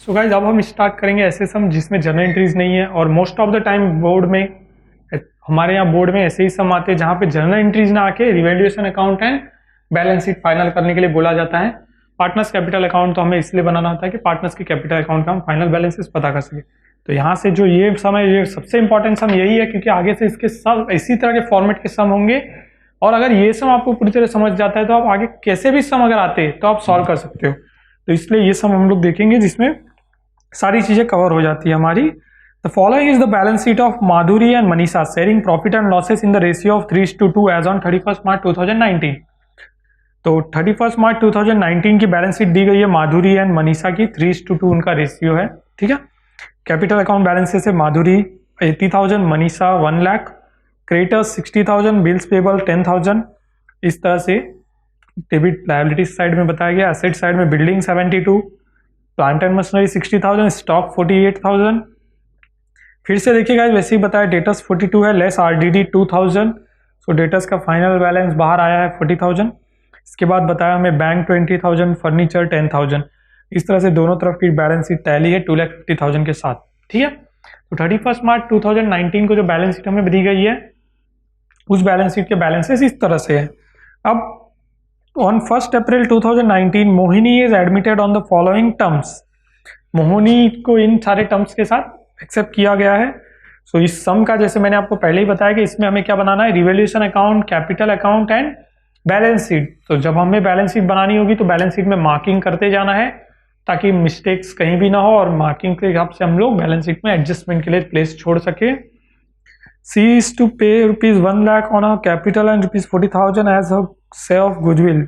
So guys अब हम start करेंगे ऐसे सम जिसमें जनरल एंट्रीज नहीं है, और most of the time board में हमारे यहाँ बोर्ड में ऐसे ही सम आते हैं जहाँ पे जनरल एंट्रीज ना आके revaluation account and balance sheet final करने के लिए बोला जाता है। पार्टनर्स कैपिटल अकाउंट तो हमें इसलिए बनाना होता है कि पार्टनर्स की कैपिटल अकाउंट का हम फाइनल बैलेंसेस पता कर सके। तो यहाँ से जो ये सम है, ये सबसे इंपॉर्टेंट सम यही है, क्योंकि आगे से इसके सब इसी तरह के फॉर्मेट के सम होंगे, और अगर ये सम आपको पूरी तरह समझ जाता है तो आप आगे कैसे भी सम अगर आते हैं तो आप सॉल्व कर सकते हो। तो इसलिए ये सम हम लोग देखेंगे जिसमें सारी चीजें कवर हो जाती है हमारी। The following is the balance sheet of Madhuri and Manisha sharing profit and losses in the ratio of 3:2 as on 31 March 2019। तो 31 मार्च 2019 की बैलेंस शीट दी गई है माधुरी एंड मनीषा की, 3:2 उनका रेशियो है। ठीक है, कैपिटल अकाउंट बैलेंसेस है माधुरी 80,000, Manisha 1 lakh, creditors 60,000, bills payable 10,000। इस तरह से डेबिट लायबिलिटी साइड में बताया गया। एसेट साइड में building 72, plant and machinery 60,000, stock 48,000। फिर से देखिएगा वैसे ही बताया, डेटर्स 42 है, लेस आरडीडी 2,000। सो डेटर्स का फाइनल बैलेंस बाहर आया है 40,000। इसके बाद बताया हमें बैंक 20,000, फर्नीचर 10,000। इस तरह से दोनों तरफ की बैलेंस शीट टैली है 2,50,000 के साथ। ठीक है, तो 31 मार्च 2019 को जो बैलेंस शीट हमें दी गई है उस बैलेंस शीट के बैलेंसेस इस तरह से है। अब On 1st April 2019, Mohini is admitted on the following terms. Mohini को इन सारे टर्म्स के साथ एक्सेप्ट किया गया है। सो इस सम का जैसे मैंने आपको पहले ही बताया कि इसमें हमें क्या बनाना है, revaluation account, capital account and balance sheet. तो जब हमें बैलेंस शीट बनानी होगी तो बैलेंस शीट में मार्किंग करते जाना है ताकि मिस्टेक्स कहीं भी ना हो, और मार्किंग के हिसाब से हम लोग बैलेंस शीट में एडजस्टमेंट के लिए प्लेस छोड़ सके। C is to pay ₹1 lakh on her capital and ₹40,000 as her share of goodwill.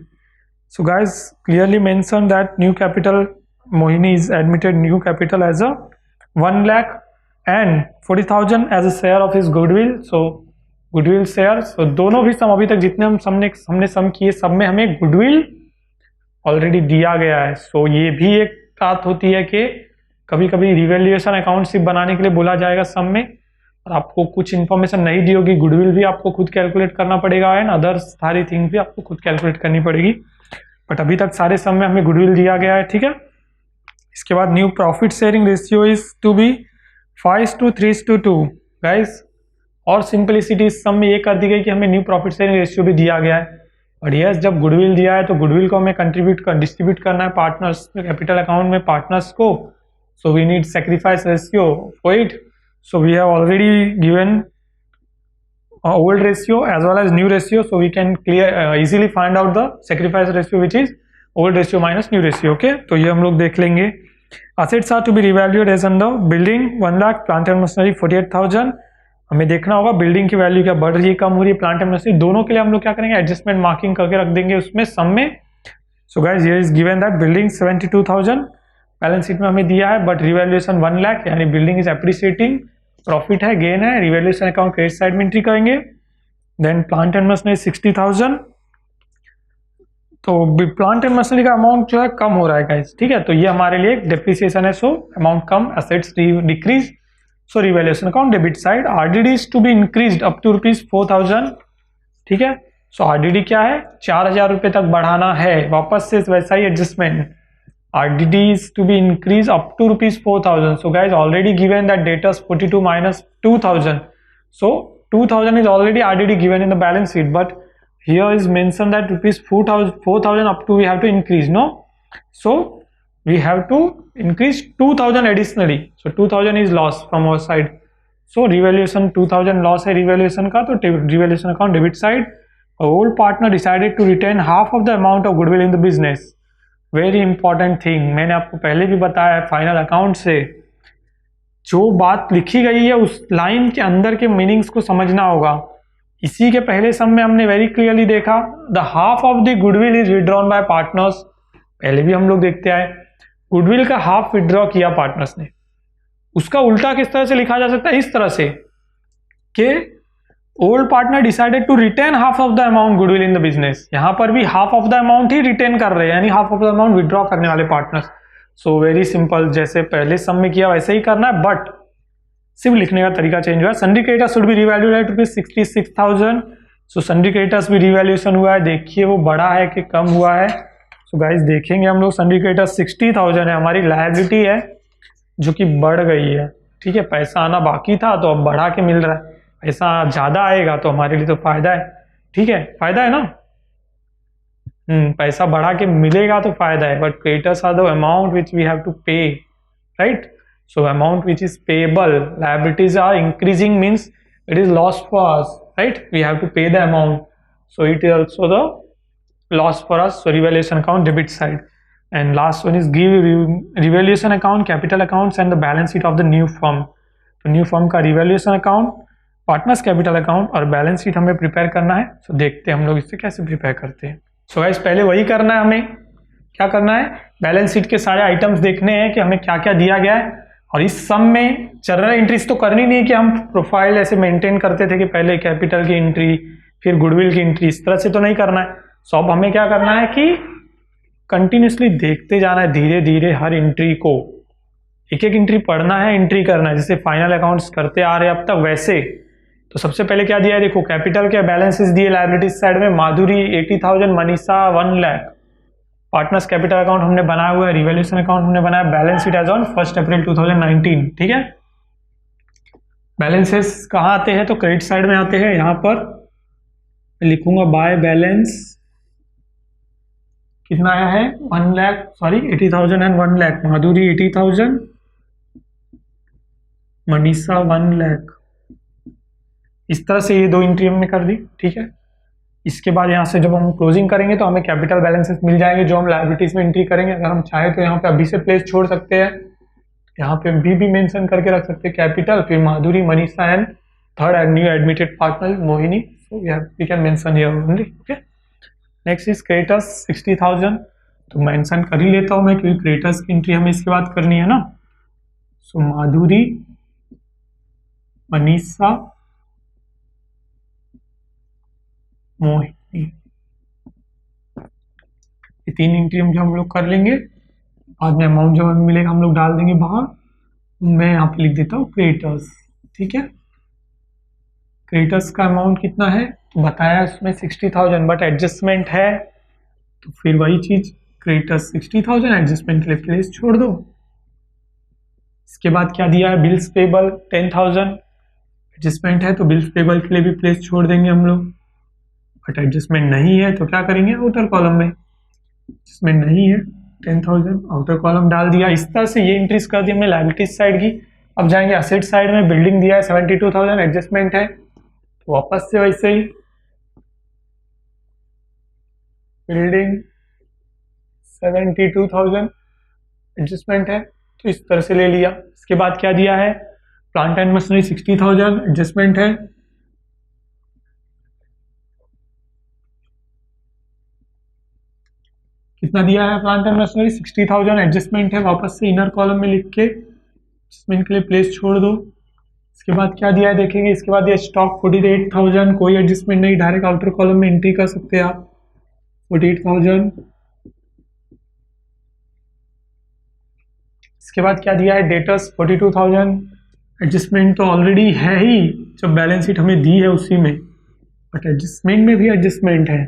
So guys, clearly mentioned that new capital, Mohini is admitted new capital as a 1 lakh and 40,000 as a share of his goodwill. So goodwill share. So दोनों भी सम अभी तक जितने हमने सम किए सब में हमें goodwill ऑलरेडी दिया गया है। So ये भी एक बात होती है कि कभी कभी रिवैल्यूएशन अकाउंट सिर्फ बनाने के लिए बोला जाएगा सम में, और आपको कुछ इन्फॉर्मेशन नहीं दी होगी, गुडविल भी आपको खुद कैलकुलेट करना पड़ेगा एंड अदर सारी थिंग भी आपको खुद कैलकुलेट करनी पड़ेगी। बट अभी तक सारे सम में हमें गुडविल दिया गया है। ठीक है, इसके बाद new profit sharing ratio is to be 5:3:2 guys, और सिंपलिसिटी इस सम में ये कर दी गई कि हमें न्यू प्रॉफिट शेयरिंग रेशियो भी दिया गया है। और यस, जब गुडविल दिया है तो गुडविल को हमें डिस्ट्रीब्यूट करना है पार्टनर्स कैपिटल अकाउंट में पार्टनर्स को। So we need sacrifice ratio for it. So we have already given old ratio as well as new ratio, so we can easily find out the sacrifice ratio which is old ratio minus new ratio. Okay, तो ये हम लोग देख लेंगे। Assets are to be revalued as on the building 1 lakh, plant and machinery 48,000। हमें देखना होगा building की वैल्यू क्या बढ़ रही है, कम हो रही है, प्लांट एंड मशीनरी दोनों के लिए हम लोग क्या करेंगे, एडजस्टमेंट मार्किंग करके रख देंगे उसमें सम में। So guys, here is given that building 72,000 balance sheet में हमें दिया है, बट रिवैल्यूएशन 1 लाख, यानी बिल्डिंग इज एप्रिसिएटिंग, प्रॉफिट है, गेन है, रिवैल्यूएशन अकाउंट क्रेडिट साइड में एंट्री करेंगे। देन प्लांट एंड मशीनरी 60,000, तो प्लांट एंड मशीनरी का अमाउंट जो है कम हो रहा है गाइस। ठीक है, तो ये हमारे लिए डेप्रिसिएशन है, सो अमाउंट कम, assets decrease, so revaluation account debit side. RDD is to be increased up to ₹4,000। ठीक है, सो आरडीडी क्या है, 4,000 रुपये तक बढ़ाना है, वापस से वैसा ही adjustment. RDD is to be increased up to ₹4,000. So guys, already given that debtors 42 minus 2,000. So 2,000 is already RDD given in the balance sheet, but here is mentioned that ₹4,000 up to we have to increase. No, so we have to increase 2,000 additionally. So 2,000 is loss from our side. So revaluation 2,000 loss है revaluation का, तो revaluation account debit side. Old partner decided to retain half of the amount of goodwill in the business. Very important thing, मैंने आपको पहले भी बताया है, final account से जो बात लिखी गई है उस लाइन के अंदर के मीनिंग्स को समझना होगा। इसी के पहले सम में हमने वेरी क्लियरली देखा, the half of the goodwill is withdrawn bye partners. पहले भी हम लोग देखते आए, गुडविल का हाफ विड्रॉ किया पार्टनर्स ने। उसका उल्टा किस तरह से लिखा जा सकता है, इस तरह से कि old partner decided to retain half of the amount goodwill in the business. यहां पर भी हाफ ऑफ द अमाउंट ही रिटेन कर रहे हैं, यानी half of the amount withdraw करने वाले पार्टनर्स। सो वेरी सिंपल, जैसे पहले सम में किया वैसे ही करना है, बट सिर्फ लिखने का तरीका चेंज हुआ है। Sundry creditors should be revalued at ₹66,000। So sundry creditors भी रिवैल्यूएशन हुआ है, देखिए वो बढ़ा है कि कम हुआ है। सो गाइस देखेंगे हम लोग, सन्ड्री क्रेडिटर्स 60,000 है, हमारी लायबिलिटी है जो कि बढ़ गई है, ठीक है। पैसा आना बाकी था तो अब बढ़ा के मिल रहा है, पैसा ज़्यादा आएगा तो हमारे लिए तो फायदा है, ठीक है, फायदा है ना। पैसा बढ़ा के मिलेगा तो फायदा है, but creditors are the amount which we have to pay, right. So amount which is payable, liabilities are increasing means it is loss for us, right, we have to pay the amount, so it is also the loss for us. So revaluation account debit side, and last one is give revaluation account, capital accounts and the balance sheet of the new firm. तो new firm का revaluation account, partners capital account और balance sheet हमें prepare करना है। सो देखते हैं हम लोग इससे कैसे प्रिपेयर करते हैं। सो गाइस पहले वही करना है, हमें क्या करना है, बैलेंस शीट के सारे आइटम्स देखने हैं कि हमें क्या क्या दिया गया है, और इस सम में जर्नल एंट्रीज तो करनी नहीं है कि हम प्रोफाइल ऐसे मेंटेन करते थे कि पहले कैपिटल की एंट्री फिर गुडविल की एंट्री, इस तरह से तो नहीं करना है। सो अब हमें क्या करना है कि कंटिन्यूसली देखते जाना है, धीरे धीरे हर एंट्री को, एक एक एंट्री पढ़ना है, एंट्री करना है, जैसे फाइनल अकाउंट्स करते आ रहे हैं अब तक वैसे। तो सबसे पहले क्या दिया है, देखो कैपिटल के बैलेंसेस दिए लायबिलिटीज साइड में, माधुरी 80,000, Manisha 1 lakh. Partners capital account हमने बनाया हुआ है, रिवैल्यूएशन अकाउंट हमने बनाया, बैलेंस शीट एज ऑन 1 अप्रैल 2019, ठीक है। बैलेंसेस कहाँ आते हैं, तो क्रेडिट साइड में आते हैं, यहाँ पर लिखूंगा बाय बैलेंस कितना आया है 1 लाख, सॉरी 80,000 एंड 1 लाख, माधुरी 80,000, मनीषा 1 लाख। इस तरह से ये दो एंट्री हमने कर दी, ठीक है। इसके बाद यहाँ से जब हम क्लोजिंग करेंगे तो हमें कैपिटल बैलेंसेस मिल जाएंगे जो हम लायबिलिटीज में एंट्री करेंगे। अगर हम चाहे तो यहाँ पे अभी से प्लेस छोड़ सकते हैं, यहाँ पे भी मेंशन करके रख सकते हैं कैपिटल, फिर Madhuri, Manisha and third and new admitted partner Mohini, so we can mention here only, okay। Next is creditors 60,000, तो मेंशन कर ही लेता हूँ मैं क्योंकि क्रेडिटर्स की एंट्री हमें इसके बाद करनी है ना। सो माधुरी, मनीषा, मोहिनी, ये 3 एंट्री हम लोग कर लेंगे। बाद में अमाउंट जब हमें मिलेगा हम लोग डाल देंगे बाहर। मैं यहाँ पे लिख देता हूँ क्रेडिटर्स, ठीक है। क्रेडिटर्स का अमाउंट कितना है तो बताया उसमें 60,000, बट एडजस्टमेंट है तो फिर वही चीज, क्रेडिटर्स 60,000, एडजस्टमेंट के लिए प्लेस छोड़ दो। इसके बाद क्या दिया है, बिल्स पेबल 10,000, एडजस्टमेंट है तो बिल्स पेबल के लिए भी प्लेस छोड़ देंगे हम लोग, बट एडजस्टमेंट नहीं है तो क्या करेंगे, आउटर कॉलम में, एडजस्टमेंट नहीं है 10,000, आउटर कॉलम डाल दिया। इस तरह से ये एंट्रीज कर दी हमने लायबिलिटीज साइड की। अब जाएंगे असेट साइड में, बिल्डिंग दिया है 72,000, एडजस्टमेंट है तो वापस से वैसे ही बिल्डिंग 72,000, एडजस्टमेंट है तो इस तरह से ले लिया। इसके बाद क्या दिया है, प्लांट एंड मशीनरी 60,000, एडजस्टमेंट है, कितना दिया है प्लांट एंड मशीनरी 60,000, एडजस्टमेंट है, वापस से इनर कॉलम में लिख के एडजस्टमेंट के लिए प्लेस छोड़ दो। इसके बाद क्या दिया है देखेंगे, इसके बाद ये स्टॉक 48,000, कोई एडजस्टमेंट नहीं, डायरेक्ट आउटर कॉलम में एंट्री कर सकते हैं आप 48,000। इसके बाद क्या दिया है, डेटर्स 42,000, एडजस्टमेंट तो ऑलरेडी है ही, जब बैलेंस शीट हमें दी है उसी में, बट एडजस्टमेंट में भी एडजस्टमेंट है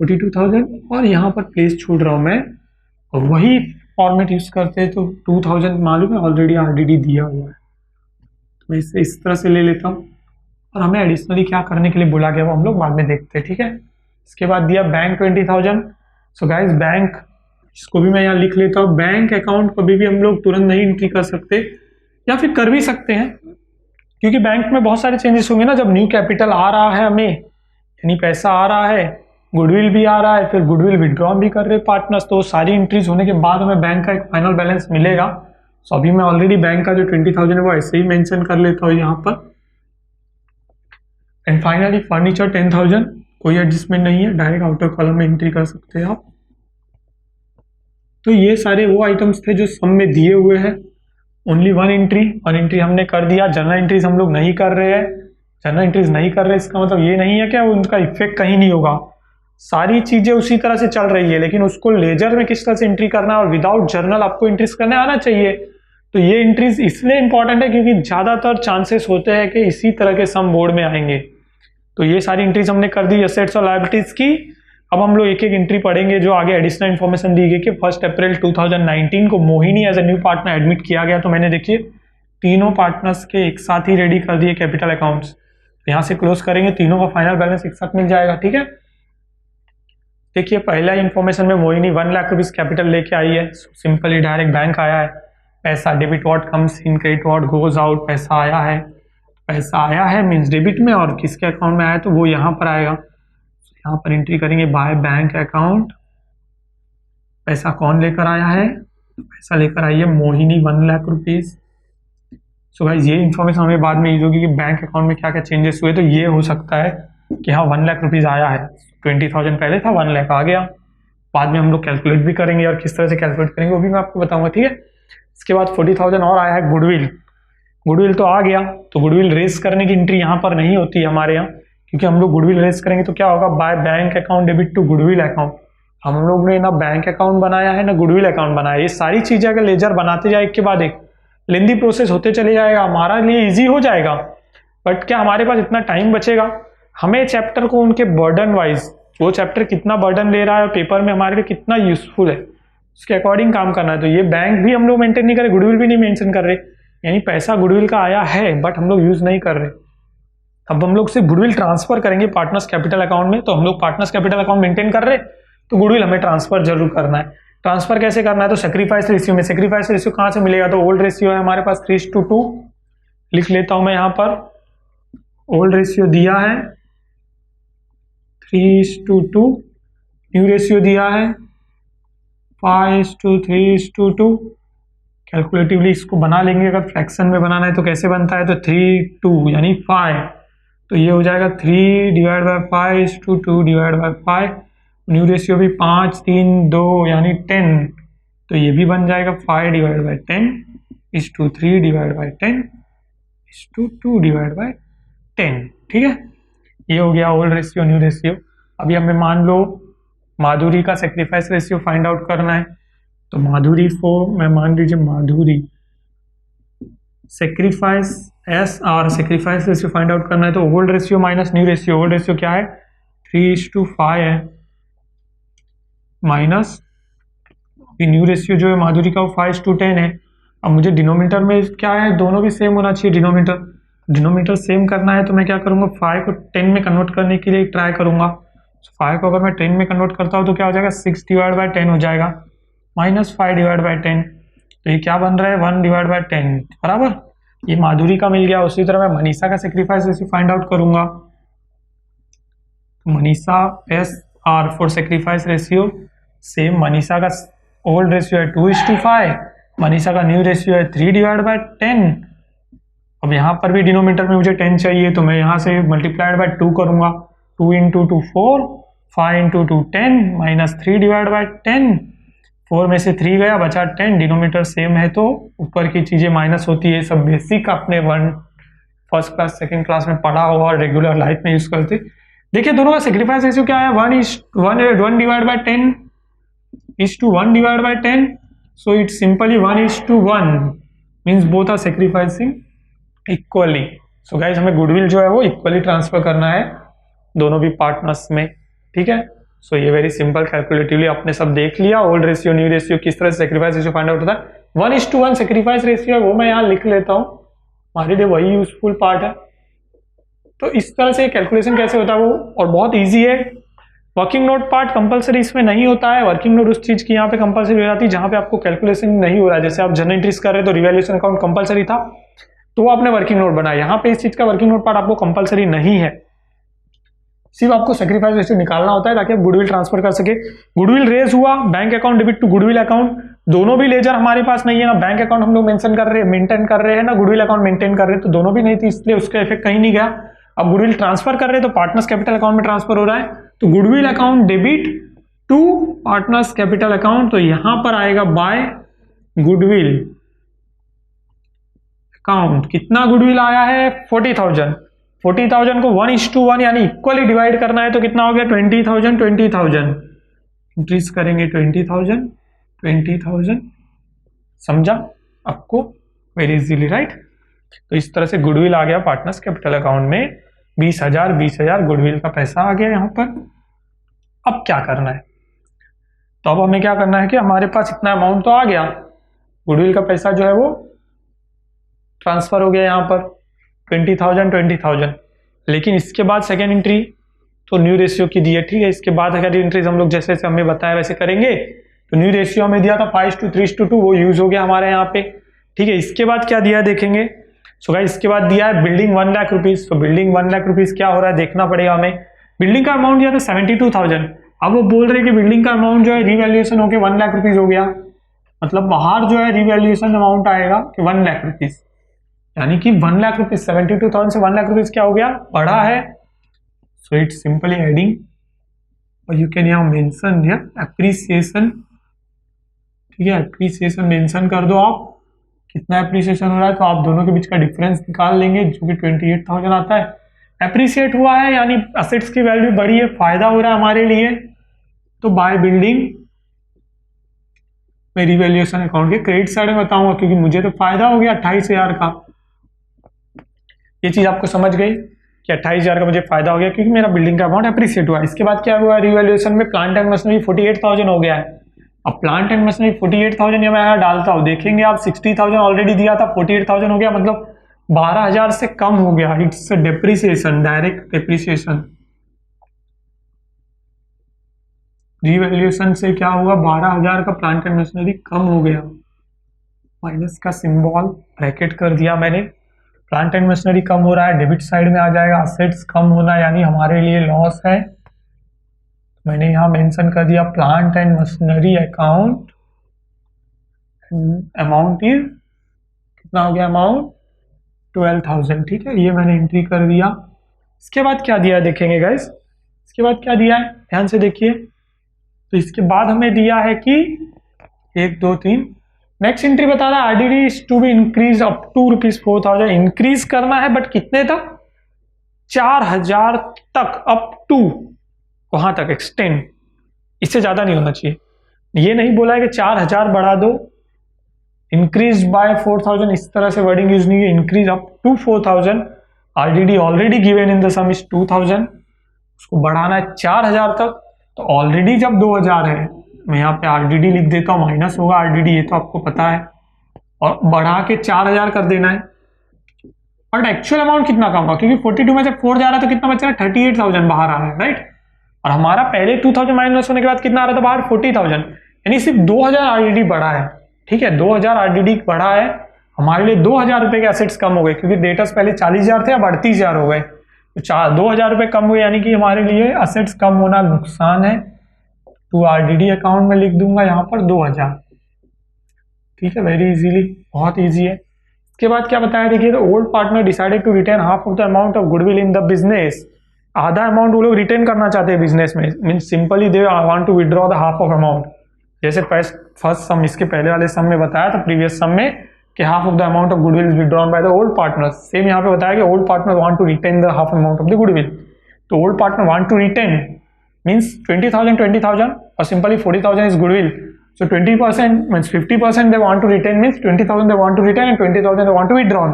42,000, और यहाँ पर प्लेस छोड़ रहा हूँ मैं, और वही फॉर्मेट यूज करते हैं तो 2,000 मालूम है ऑलरेडी आरडीडी दिया हुआ है, तो मैं इसे इस तरह से ले लेता हूँ। और हमें एडिशनली क्या करने के लिए बोला गया वो हम लोग बाद में देखते हैं, ठीक है। इसके बाद दिया बैंक 20,000। सो गाइस बैंक, इसको भी मैं यहाँ लिख लेता हूँ, बैंक अकाउंट कभी भी हम लोग तुरंत नहीं एंट्री कर सकते, या फिर कर भी सकते हैं क्योंकि बैंक में बहुत सारे चेंजेस होंगे ना, जब न्यू कैपिटल आ रहा है हमें, यानी पैसा आ रहा है, गुडविल भी आ रहा है, फिर गुडविल विड्रॉ भी कर रहे पार्टनर्स, तो सारी एंट्रीज होने के बाद हमें बैंक का एक फाइनल बैलेंस मिलेगा। सो अभी मैं ऑलरेडी बैंक का जो 20,000 है वो ऐसे ही मेंशन कर लेता हूँ यहाँ पर। एंड फाइनली फर्नीचर 10,000, कोई एडजस्टमेंट नहीं है, डायरेक्ट आउटर कॉलम में एंट्री कर सकते हैं आप। तो ये सारे वो आइटम्स थे जो सम में दिए हुए हैं। ओनली वन एंट्री हमने कर दिया। जनरल एंट्रीज हम लोग नहीं कर रहे हैं, जनरल एंट्रीज नहीं कर रहे इसका मतलब ये नहीं है कि उनका इफेक्ट कहीं नहीं होगा, सारी चीजें उसी तरह से चल रही है, लेकिन उसको लेजर में किस तरह से एंट्री करना है और विदाउट जर्नल आपको एंट्रीज करने आना चाहिए। तो ये एंट्रीज इसलिए इंपॉर्टेंट है क्योंकि ज्यादातर चांसेस होते हैं कि इसी तरह के सम बोर्ड में आएंगे। तो ये सारी एंट्रीज हमने कर दी एसेट्स और लायबिलिटीज की। अब हम लोग एक एक एंट्री पढ़ेंगे जो आगे एडिशनल इन्फॉर्मेशन दी गई कि 1 अप्रैल 2019 को Mohini as a new partner admit किया गया। तो मैंने देखिए तीनों पार्टनर्स के एक साथ ही रेडी कर दिए कैपिटल अकाउंट्स। यहाँ से क्लोज करेंगे, तीनों का फाइनल बैलेंस एक साथ मिल जाएगा। ठीक है, देखिए पहला इन्फॉर्मेशन में मोहिनी 1 लाख रुपीज कैपिटल लेके आई है। सिंपली डायरेक्ट बैंक आया है, पैसा debit what comes in, credit what goes out. पैसा आया है मींस डेबिट में, और किसके अकाउंट में आया तो वो यहाँ पर आएगा। यहाँ पर एंट्री करेंगे बाय बैंक अकाउंट। पैसा कौन लेकर आया है, पैसा लेकर आई है Mohini 1 lakh rupees. So guys ये इन्फॉर्मेशन हमें बाद में यूज होगी कि बैंक अकाउंट में क्या क्या चेंजेस हुए। तो ये हो सकता है कि हाँ 1 लाख रुपीज आया है, 20,000 पहले था, 1 लाख आ गया। बाद में हम लोग कैलकुलेट भी करेंगे, और किस तरह से कैलकुलेट करेंगे वो भी मैं आपको बताऊंगा। ठीक है, इसके बाद 40,000 और आया है गुडविल तो आ गया। तो गुडविल रेस करने की एंट्री यहाँ पर नहीं होती है हमारे यहाँ, क्योंकि हम लोग गुडविल रेस करेंगे तो क्या होगा, by bank account debit to goodwill account. हम लोग ने ना बैंक अकाउंट बनाया है ना गुडविल अकाउंट बनाया। ये सारी चीजें अगर लेजर बनाते जाए एक के बाद एक, लेंदी प्रोसेस होते चले जाएगा, हमारा लिए इजी हो जाएगा। बट क्या हमारे पास इतना टाइम बचेगा? हमें चैप्टर को उनके बर्डन वाइज, वो चैप्टर कितना बर्डन ले रहा है और पेपर में हमारे लिए कितना यूजफुल है, उसके अकॉर्डिंग काम करना है। तो ये बैंक भी हम लोग मेंटेन नहीं कर रहे, गुडविल भी नहीं मेंशन कर रहे, यानी पैसा गुडविल का आया है बट हम लोग यूज नहीं कर रहे। अब हम लोग सिर्फ गुडविल ट्रांसफर करेंगे पार्टनर्स कैपिटल अकाउंट में। तो हम लोग पार्टनर्स कैपिटल अकाउंट मेंटेन कर रहे, तो गुडविल हमें ट्रांसफर जरूर करना है। ट्रांसफर कैसे करना है, तो सेक्रीफाइस रेशियो में। सेक्रीफाइस रेशियो कहाँ से मिलेगा, तो ओल्ड रेशियो है हमारे पास 3:2। लिख लेता हूं मैं यहाँ पर, ओल्ड रेशियो दिया है 3:2, न्यू रेशियो दिया है 5:3:2। कैलकुलेटिवली इसको बना लेंगे, अगर फ्रैक्शन में बनाना है तो कैसे बनता है, तो 3:2 यानी 5, तो ये हो जाएगा 3/5:2/5। न्यू रेशियो भी 5:3:2 यानी 10, तो ये भी बन जाएगा 5/10:3/10:2/10। ठीक है, ये हो गया ओल्ड रेशियो न्यू रेशियो। अभी हमें मान लो माधुरी का सेक्रीफाइस रेशियो फाइंड आउट करना है। तो माधुरी को मैं मान लीजिए Madhuri sacrifice sacrifice ratio find out करना है। तो old ratio minus new ratio, old ratio क्या है 3:5 है, माइनस न्यू रेशियो जो है माधुरी का वो 5:10 है। अब मुझे डिनोमिनेटर में क्या है, दोनों भी सेम होना चाहिए। डिनोमिनेटर सेम करना है तो मैं क्या करूंगा, 5 को 10 में कन्वर्ट करने के लिए ट्राई करूंगा। 5 को अगर मैं 10 में कन्वर्ट करता हूँ तो क्या हो जाएगा, 6/10 हो जाएगा, माइनस 5/10। तो ये क्या बन रहा है, 1/10 बराबर। ये माधुरी का मिल गया। उसी तरह मैं मनीषा का सेक्रीफाइस रेशियो फाइंड आउट करूंगा। तो Manisha SR for sacrifice ratio same, Manisha का ओल्ड रेशियो है 2:5, मनीषा का न्यू रेशियो है 3/10। अब यहाँ पर भी डिनोमिनेटर में मुझे 10 चाहिए, तो मैं यहाँ से मल्टीप्लाइड बाय 2 करूंगा। 2 × 2 4, 5 × 2 10, माइनस 3/10। 4 में से 3 गया, बचा 10। डिनोमिनेटर सेम है तो ऊपर की चीजें माइनस होती है। सब बेसिक अपने फर्स्ट क्लास सेकंड क्लास में पढ़ा हुआ और रेगुलर लाइफ में यूज करते। देखिए दोनों का सेक्रीफाइस रेशियो क्या है, 1/10 so it's simply 1:1 means both are sacrificing equally। so guys हमें गुडविल जो है वो इक्वली ट्रांसफर करना है दोनों भी पार्टनर्स में। ठीक है, सो ये वेरी सिंपल, कैलकुलेटिवली आपने सब देख लिया। ओल्ड रेशियो न्यू रेशियो किस तरह से सेक्रीफाइस रेशियो फाइंड आउट होता है। 1:1 सेक्रीफाइस रेशियो है, वो मैं यहाँ लिख लेता हूँ, हमारे लिए वही यूजफुल पार्ट है। तो इस तरह से कैलकुलेशन कैसे होता है वो, और बहुत ईजी है। वर्किंग नोट पार्ट कंपलसरी इसमें नहीं होता है। वर्किंग नोट उस चीज की यहाँ पे कंपलसरी हो जाती है जहाँ पे आपको कैलकुलेशन नहीं हो रहा है। जैसे आप जनरल एंट्रीज कर रहे हो तो रिवैल्यूएशन अकाउंट कंपलसरी था, तो वो आपने वर्किंग नोट बनाया। यहाँ पे इस चीज का वर्किंग नोट पार्ट आपको कंपलसरी नहीं है, सिर्फ आपको सेक्रीफाइस रेशियो निकालना होता है ताकि आप गुडविल ट्रांसफर कर सके। गुडविल रेज हुआ, bank account debit to goodwill account, दोनों भी लेजर हमारे पास नहीं है ना। बैंक अकाउंट हम लोग मेंशन कर रहे हैं, मेंटेन कर रहे हैं ना, गुडविल अकाउंट मेंटेन कर रहे हैं, तो दोनों भी नहीं थी, इसलिए उसका इफेक्ट कहीं नहीं गया। अब गुडविल ट्रांसफर कर रहे हैं तो पार्टनर्स कैपिटल अकाउंट में ट्रांसफर हो रहा है, तो goodwill account debit to partners capital account, तो यहां पर आएगा बाय गुडविल अकाउंट। कितना गुडविल आया है, 40,000। 40,000 को 1:1 यानी इक्वली डिवाइड करना है, तो कितना हो गया 20,000। इंक्रीज करेंगे 20,000। समझा आपको, वेरी इजीली, राइट। तो इस तरह से गुडविल आ गया पार्टनर्स कैपिटल अकाउंट में 20,000 गुडविल का पैसा आ गया यहाँ पर। अब क्या करना है, तो अब हमें क्या करना है कि हमारे पास इतना अमाउंट तो आ गया, गुडविल का पैसा जो है वो ट्रांसफर हो गया यहाँ पर 20,000, लेकिन इसके बाद सेकेंड एंट्री तो न्यू रेशियो की दी है, ठीक है। इसके बाद अगर एंट्रीज हम लोग जैसे जैसे हमें बताया वैसे करेंगे, तो न्यू रेशियो हमें दिया था 5:3:2, वो यूज हो गया हमारे यहाँ पे, ठीक है। इसके बाद क्या दिया देखेंगे, सो गाइस इसके बाद दिया है बिल्डिंग 1 लाख रुपीज। तो बिल्डिंग 1 लाख रुपीज क्या हो रहा है देखना पड़ेगा हमें। बिल्डिंग का अमाउंट दिया था 72,000, अब वो बोल रहे हैं कि बिल्डिंग का अमाउंट जो है रिवैल्यूएशन होकर 1 लाख रुपीज हो गया, मतलब बाहर जो है रिवैल्यूएशन अमाउंट आएगा कि 1 लाख रुपीज, यानी कि 1 लाख रुपीज 72,000 से 1 लाख रुपीज क्या हो गया, बढ़ा है। सो इट्स सिंपली एडिंग, और यू कैन यहाँ मेंशन हियर एप्रिसिएशन, ठीक है। एप्रिसिएशन मेंशन कर दो आप, कितना एप्रिसिएशन हो रहा है, तो आप दोनों के बीच का डिफरेंस निकाल लेंगे जो कि 28,000 आता है। एप्रिसिएट हुआ है यानी असेट्स की वैल्यू बढ़ी है, फायदा हो रहा है हमारे लिए, तो बाय बिल्डिंग मैं रिवैल्यूएशन अकाउंट के क्रेडिट साइड में बताऊंगा, क्योंकि मुझे तो फायदा हो गया 28,000 का। ये चीज आपको समझ गई कि 28,000 का मुझे फायदा हो गया क्योंकि मेरा बिल्डिंग का अमाउंट एप्रिसिएट हुआ। इसके बाद क्या हुआ, रिवैल्यूएशन में प्लांट एंड मशीनरी 48,000 हो गया है। अब प्लांट एंड मशीनरी 48,000 ये मैं यहाँ डालता हूँ, देखेंगे आप 60,000 ऑलरेडी दिया था, 48,000 हो गया, मतलब 12,000 से कम हो गया। It's depreciation, direct depreciation. Revaluation से क्या हुआ, 12,000 का प्लांट एंड मशीनरी कम हो गया, माइनस का सिंबल ब्रैकेट कर दिया मैंने। प्लांट एंड मशीनरी कम हो रहा है, डेबिट साइड में आ जाएगा, असेट्स कम होना यानी हमारे लिए लॉस है। मैंने यहाँ मेंशन कर दिया plant and machinery account, amount is कितना हो गया, अमाउंट 12,000, ठीक है, ये मैंने एंट्री कर दिया। इसके बाद क्या दिया देखेंगे गाइस, इसके बाद क्या दिया है ध्यान से देखिए। तो इसके बाद हमें दिया है कि 1 2 3 नेक्स्ट एंट्री बता रहा है RDD is to be increase up to ₹4,000, increase करना है बट कितने तक, 4,000 तक, अप टू वहां तक एक्सटेंड, इससे ज्यादा नहीं होना चाहिए। ये नहीं बोला है कि 4,000 बढ़ा दो, इंक्रीज बाय 4,000 इस तरह से वर्डिंग यूज नहीं है, increase up to 4,000। RDD already given in the sum is 2,000, उसको बढ़ाना है 4,000 तक। तो ऑलरेडी जब 2,000 है, मैं यहाँ पे आरडीडी लिख देता हूँ, माइनस होगा आरडीडी, ये तो आपको पता है, और बढ़ा के 4,000 कर देना है। बट एक्चुअल अमाउंट कितना कम होगा, क्योंकि 42 में से 4 जा रहा है तो कितना बच रहा है, 38,000 बाहर आ रहा है, राइट। और हमारा पहले 2,000 माइनस होने के बाद कितना आ रहा था बाहर, 40,000, यानी सिर्फ 2,000 आरडीडी बढ़ा है, ठीक है, 2,000 आरडीडी बढ़ा है। हमारे लिए 2,000 रुपए के एसेट्स कम हो गए, क्योंकि डेटर्स पहले 40,000 थे, अब 38,000 हो गए, तो 2,000 रुपए कम हुए, यानी कि हमारे लिए असेट्स कम होना नुकसान है। तो आरडीडी अकाउंट में लिख दूंगा यहाँ पर 2,000, ठीक है, वेरी इजीली, बहुत इजी है। इसके बाद क्या बताया देखिए, old partner decided to retain half of the amount of goodwill in the business, आधा अमाउंट वो लोग रिटेन करना चाहते हैं बिजनेस में, means simply they want to withdraw the half of amount. जैसे फर्स्ट सम, इसके पहले वाले सम में बताया था प्रीवियस सम में कि half of the amount of goodwill is withdrawn by the old partner, same यहाँ पे बताया कि old partner want to retain the half amount of the goodwill. तो old partner want to retain means 20,000 और simply 40,000 is goodwill. So 20% means 50% they want to retain means 20,000 they want to retain and 20,000 they want to withdraw.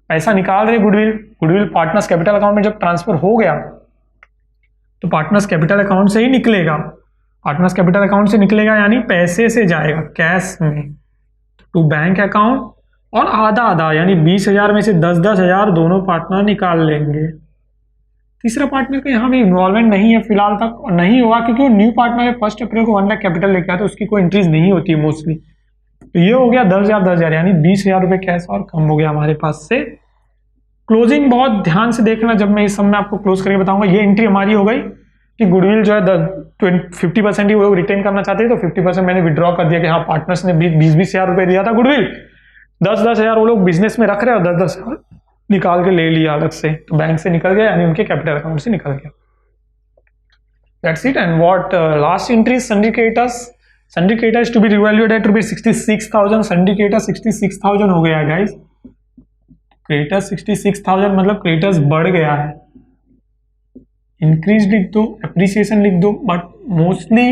पैसा निकाल रहे goodwill partners capital account में जब transfer हो गया तो पार्टनर्स कैपिटल अकाउंट से ही निकलेगा, पार्टनर्स कैपिटल अकाउंट से निकलेगा यानी पैसे से जाएगा कैश में टू बैंक अकाउंट, और आधा आधा यानी 20,000 में से 10,000 दोनों पार्टनर निकाल लेंगे। तीसरा पार्टनर का यहाँ भी इन्वॉल्वमेंट नहीं है फिलहाल तक, और नहीं होगा क्योंकि वो न्यू पार्टनर है, 1 अप्रैल को 1 लाख कैपिटल लेके आया तो उसकी कोई इंक्रीज नहीं होती है मोस्टली। तो ये हो गया 10,000 यानी 20,000 रुपए कैश और कम हो गया हमारे पास से। क्लोजिंग बहुत ध्यान से देखना, जब मैं इस सब में आपको क्लोज करके बताऊंगा। ये एंट्री हमारी हो गई कि गुडविल जो है 50% ही वो रिटेन करना चाहते हैं, तो 50% मैंने विड्रॉ कर दिया कि हाँ पार्टनर्स ने 20,000 रुपए दिया था गुडविल, 10,000 वो लोग बिजनेस में रख रहे हैं और 10,000 निकाल के ले लिया अलग से, तो बैंक से निकल गया यानी उनके कैपिटल अकाउंट से निकल गया। That's it. And what last entry sundry creditors to be revalued at ₹66,000, sundry creditor 66,000 हो गया है गाइस। क्रेडिटर 66,000 मतलब क्रेडिटर्स बढ़ गया है, इंक्रीज लिख दो, एप्रिसिएशन लिख दो, बट मोस्टली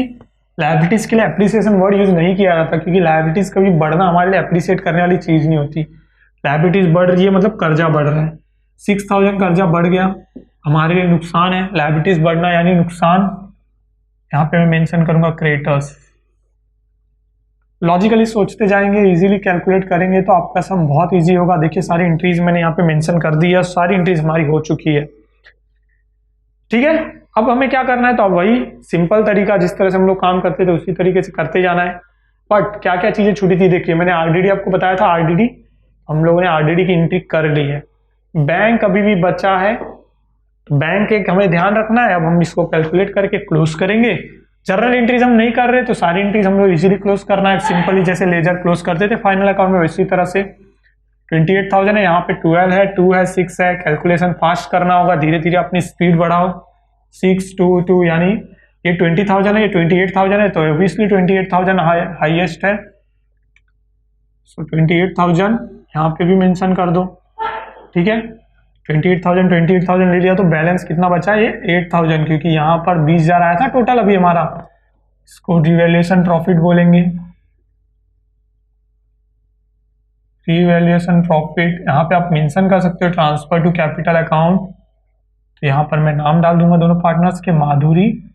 लायबिलिटीज के लिए एप्रिसिएशन वर्ड यूज नहीं किया जाता, क्योंकि लायबिलिटीज कभी बढ़ना हमारे लिए एप्रिसिएट करने वाली चीज नहीं होती। लायबिलिटीज बढ़ रही है मतलब कर्जा बढ़ रहा है, 6,000 कर्जा बढ़ गया हमारे लिए नुकसान है, लायबिलिटीज बढ़ना यानी नुकसान, यहाँ पे मैं मेंशन करूंगा क्रेडिटर्स। लॉजिकली सोचते जाएंगे, इजीली कैलकुलेट करेंगे तो आपका सम बहुत इजी होगा। देखिए सारी एंट्रीज मैंने यहाँ पे मेंशन कर दी है, सारी एंट्रीज हमारी हो चुकी है। ठीक है, अब हमें क्या करना है, तो अब वही सिंपल तरीका जिस तरह से हम लोग काम करते थे उसी तरीके से करते जाना है। बट क्या क्या चीजें छूटी थी, देखिए मैंने आरडीडी आपको बताया था, आरडीडी हम लोगों ने आरडीडी की एंट्री कर ली है। बैंक अभी भी बचा है, बैंक एक हमें ध्यान रखना है। अब हम इसको कैलकुलेट करके क्लोज करेंगे। जनरल एंट्रीज हम नहीं कर रहे तो सारी एंट्रीज हम लोग इजीली क्लोज करना है, सिंपली जैसे लेजर क्लोज करते थे फाइनल अकाउंट में वैसी तरह से। 28,000 है, यहाँ पे 12 है, 2 है, 6 है। कैलकुलेशन फास्ट करना होगा, धीरे धीरे अपनी स्पीड बढ़ाओ। 6 2 2 यानी ये 20,000 है, ये 28,000 है, तो ऑब्वियसली 28,000 हाईएस्ट है। सो 28,000 यहाँ पे भी मेंशन कर दो। ठीक है, 28,000 ले लिया तो बैलेंस कितना बचा है, ये 8,000, क्योंकि यहाँ पर 20,000 आया था टोटल अभी हमारा। इसको रिवैल्यूएशन प्रॉफिट बोलेंगे। रिवैल्यूएशन प्रॉफिट यहाँ पे आप मेंशन कर सकते हो ट्रांसफर टू कैपिटल अकाउंट। तो यहाँ पर मैं नाम डाल दूंगा दोनों पार्टनर्स के, माधुरी।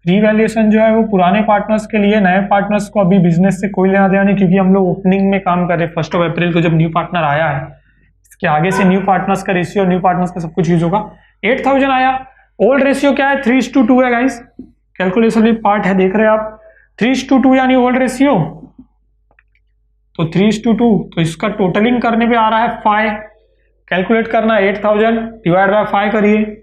रिवैल्यूएशन जो है वो पुराने पार्टनर्स के लिए, नए पार्टनर्स को अभी बिजनेस से कोई लेना देना नहीं, क्योंकि हम लोग ओपनिंग में काम कर रहे हैं। 1 अप्रैल को जब न्यू पार्टनर आया है, इसके आगे से न्यू पार्टनर्स का रेशियो, न्यू पार्टनर्स का सब कुछ यूज होगा। 8,000 आया। ओल्ड रेशियो क्या है, 3:2 है गाइस। कैलकुलेशन भी पार्ट है, देख रहे हैं आप, 3:2 यानी ओल्ड रेशियो। तो 3:2, तो इसका टोटलिंग करने पे आ रहा है 5। कैलकुलेट करना, 8,000 डिवाइड बाय 5 करिए।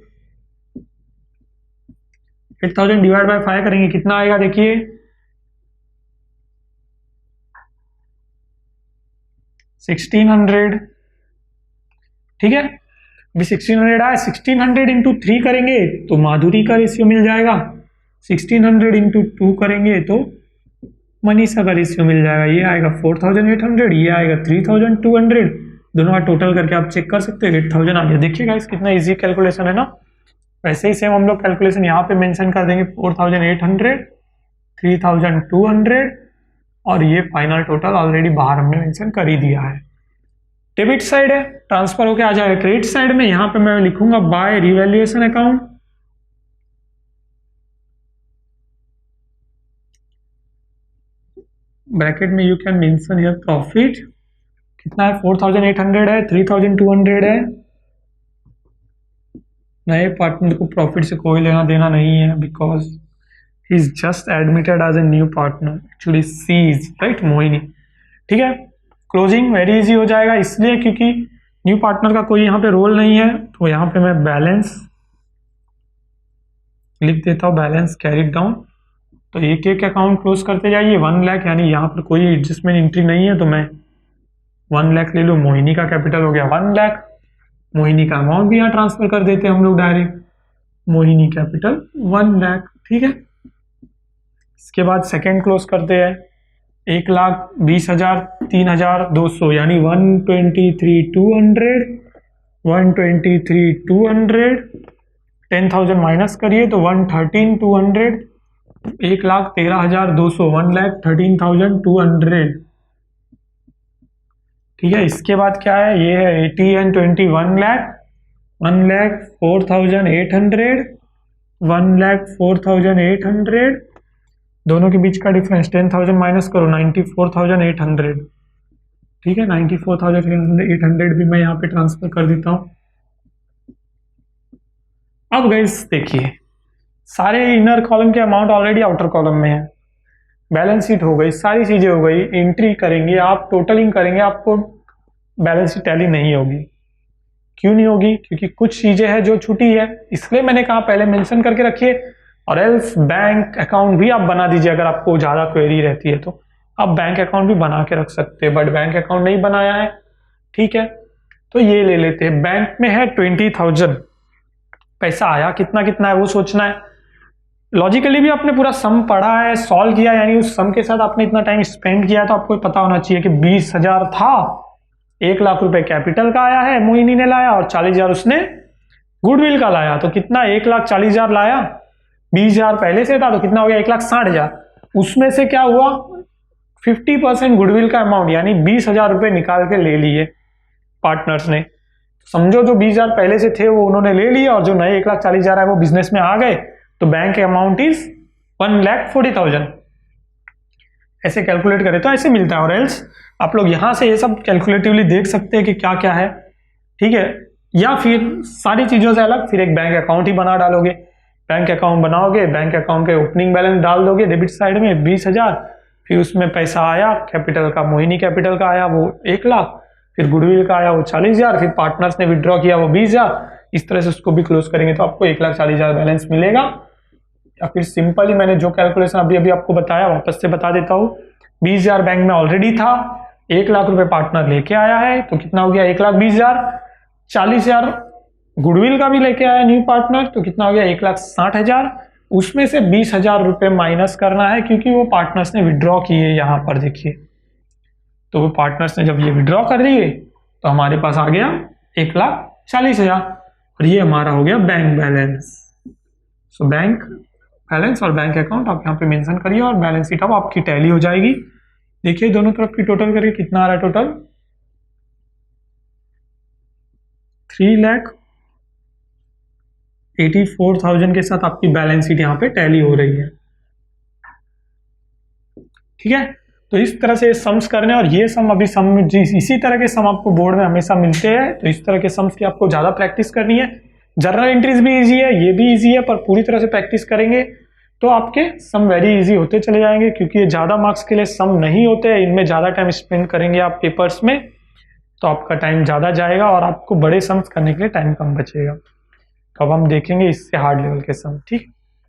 8,000 डिवाइड बाय 5 करेंगे कितना आएगा, देखिए 1600। ठीक है, अभी 1600 आया, 1600 इंटू 3 करेंगे तो माधुरी का रेशियो मिल जाएगा। 1600 इंटू 2 करेंगे तो मनीषा का रेशियो मिल जाएगा। ये आएगा 4,800, ये आएगा 3,200। दोनों का टोटल करके आप चेक कर सकते हो, 8,000 आ गया। देखिएगा इस कितना इजी कैलकुलेशन है ना। वैसे ही सेम हम लोग कैलकुलेशन यहाँ पे मेंशन कर देंगे, 4,800, 3,200 और ये फाइनल टोटल ऑलरेडी बाहर हमने मेंशन कर ही दिया है। डेबिट साइड है, ट्रांसफर होके आ जाएगा। क्रेडिट साइड में यहाँ पे मैं लिखूंगा बाय रिवैल्यूएशन अकाउंट। ब्रैकेट में you can mention here profit. कितना है, 4,800 है, 3,200 है। नए पार्टनर को प्रॉफिट से कोई लेना देना नहीं है, because he is just admitted as a new partner. Actually she is right, Mohini. ठीक है, क्लोजिंग वेरी इजी हो जाएगा, इसलिए क्योंकि न्यू पार्टनर का कोई यहाँ पे रोल नहीं है। तो यहाँ पे मैं बैलेंस लिख देता हूँ, बैलेंस कैरिड डाउन। तो एक एक अकाउंट क्लोज करते जाइए। 1 लाख, यानी यहाँ पर कोई एडजस्टमेंट एंट्री नहीं है, तो मैं 1 लाख ले लूँ। मोहिनी का कैपिटल हो गया 1 लाख। मोहिनी का अमाउंट भी यहाँ ट्रांसफर कर देते हैं हम लोग डायरेक्ट। मोहिनी कैपिटल 1 लाख। ठीक है, इसके बाद सेकेंड क्लोज करते हैं। 1,20,000, 3,200 यानी 123,200, 123,200। 10,000 माइनस करिए तो 113,200। 1,13,200, 1,13,200। ठीक है, इसके बाद क्या है, ये है 80 and 20, 1 लाख, 1,04,800, 1,04,800। दोनों के बीच का डिफरेंस 10,000 माइनस करो, 94,800। ठीक है, 94,800 भी मैं यहाँ पे ट्रांसफर कर देता हूँ। अब गाइस देखिए, सारे इनर कॉलम के अमाउंट ऑलरेडी आउटर कॉलम में है। बैलेंस शीट हो गई, सारी चीजें हो गई। एंट्री करेंगे आप, टोटलिंग करेंगे, आपको बैलेंस शीट टैली नहीं होगी। क्यों नहीं होगी, क्योंकि कुछ चीजें हैं जो छूटी है, इसलिए मैंने कहा पहले मेंशन करके रखिए। और एल्स बैंक अकाउंट भी आप बना दीजिए, अगर आपको ज्यादा क्वेरी रहती है तो आप बैंक अकाउंट भी बना के रख सकते हैं। बट बैंक अकाउंट नहीं बनाया है, ठीक है, तो ये ले लेते हैं। बैंक में है 20,000, पैसा आया कितना कितना है वो सोचना है। लॉजिकली भी आपने पूरा सम पढ़ा है, सॉल्व किया, यानी उस सम के साथ आपने इतना टाइम स्पेंड किया, तो आपको पता होना चाहिए कि 20,000 था, 1 लाख रुपए कैपिटल का आया है, मोहिनी ने लाया, और 40,000 उसने गुडविल का लाया। तो कितना, 1,40,000 लाया, 20,000 पहले से था, तो कितना हो गया, 1,60,000। उसमें से क्या हुआ, 50% गुडविल का अमाउंट, यानी 20,000 रुपए निकाल के ले लिए पार्टनर्स ने। समझो जो 20,000 पहले से थे वो उन्होंने ले लिए, और जो नए 1,40,000 है वो बिजनेस में आ गए। तो बैंक अमाउंट इज 1,40,000। ऐसे कैलकुलेट करें तो ऐसे मिलता है। और एल्स आप लोग यहाँ से ये सब कैलकुलेटिवली देख सकते हैं कि क्या क्या है, ठीक है। या फिर सारी चीजों से अलग फिर एक बैंक अकाउंट ही बना डालोगे। बैंक अकाउंट बनाओगे, बैंक अकाउंट के ओपनिंग बैलेंस डाल दोगे डेबिट साइड में 20,000, फिर उसमें पैसा आया कैपिटल का, मोहिनी कैपिटल का आया वो 1,00,000, फिर गुडविल का आया वो 40,000, फिर पार्टनर्स ने विड्रॉ किया वो 20,000। इस तरह से उसको भी क्लोज करेंगे तो आपको 1,40,000 बैलेंस मिलेगा। या फिर सिंपली मैंने जो कैलकुलेशन अभी आपको बताया वापस से बता देता हूँ। 20,000 बैंक में ऑलरेडी था, 1,00,000 रुपए पार्टनर लेके आया है, तो कितना हो गया 1,20,000। 40,000 गुडविल का भी लेके आया न्यू पार्टनर, तो कितना हो गया 1,60,000। उसमें से 20,000 रुपए माइनस करना है क्योंकि वो पार्टनर्स ने विड्रॉ किए। यहाँ पर देखिए, तो वो पार्टनर्स ने जब ये विड्रॉ कर दिए तो हमारे पास आ गया 1,40,000 और ये हमारा हो गया bank balance. So bank balance और बैंक अकाउंट आप यहाँ पे मेंशन करिए और बैलेंस शीट अब आपकी टैली हो जाएगी। देखिए दोनों तरफ की टोटल करिए कितना आ रहा है टोटल 3,84,000 के साथ आपकी बैलेंस शीट यहाँ पे टैली हो रही है। ठीक है, तो इस तरह से सम्स करने, और ये सम अभी सम इसी तरह के सम आपको बोर्ड में हमेशा मिलते हैं, तो इस तरह के सम्स की आपको ज्यादा प्रैक्टिस करनी है। जर्नल एंट्रीज भी इजी है, ये भी इजी है, पर पूरी तरह से प्रैक्टिस करेंगे तो आपके सम वेरी इजी होते चले जाएंगे, क्योंकि ये ज्यादा मार्क्स के लिए सम नहीं होते हैं, इनमें ज्यादा टाइम स्पेंड करेंगे आप पेपर्स में तो आपका टाइम ज्यादा जाएगा और आपको बड़े सम्स करने के लिए टाइम कम बचेगा। तो अब हम देखेंगे इससे हार्ड लेवल के सम। ठीक।